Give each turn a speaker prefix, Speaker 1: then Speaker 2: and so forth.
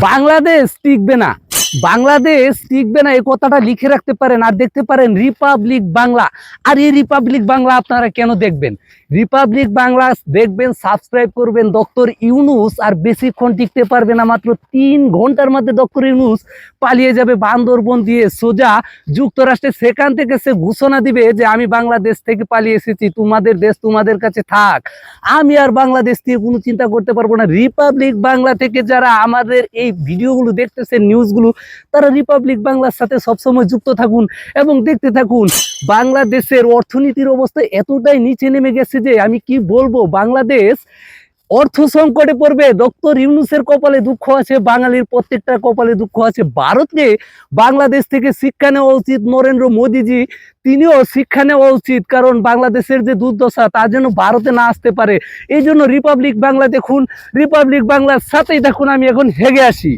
Speaker 1: বাংলাদেশ টিকবে না, বাংলাদেশ টিকবে না, এই কথাটা লিখে রাখতে পারেন। আর দেখতে পারেন রিপাবলিক বাংলা। আর এই রিপাবলিক বাংলা আপনারা কেন দেখবেন? রিপাবলিক বাংলা দেখবেন, সাবস্ক্রাইব করবেন। ডক্টর ইউনূস আর বেশিক্ষণ টিকতে পারবে না। মাত্র 3 ঘন্টার মধ্যে ডক্টর ইউনূস পালিয়ে যাবে বান্দরবন দিয়ে সোজা যুক্তরাষ্ট্রে। সেখান থেকে সে ঘোষণা দিবে যে আমি বাংলাদেশ থেকে পালিয়ে এসেছি, তোমাদের দেশ তোমাদের কাছে থাক, আমি আর বাংলাদেশ থেকে কোনো চিন্তা করতে পারবো না। রিপাবলিক বাংলা থেকে যারা আমাদের এই ভিডিওগুলো দেখতেছেন, নিউজগুলো, তারা রিপাবলিক বাংলার সাথে সবসময় যুক্ত থাকুন এবং দেখতে থাকুন। বাংলাদেশের অর্থনীতির অবস্থা এতটাই নিচে নেমে গেছে যে আমি কি বলবো, বাংলাদেশ অর্থ সংকটে পড়বে। ডক্টর ইউনূসের কপালে দুঃখ আছে, বাঙালির প্রত্যেকটা কপালে দুঃখ আছে। ভারতকে বাংলাদেশ থেকে শিক্ষা নেওয়া উচিত। নরেন্দ্র মোদীজি তিনিও শিক্ষা নেওয়া উচিত, কারণ বাংলাদেশের যে দুর্দশা তা যেন ভারতে না আসতে পারে। এই জন্য রিপাবলিক বাংলা দেখুন, রিপাবলিক বাংলার সাথেই দেখুন। আমি এখন হেগে আসি।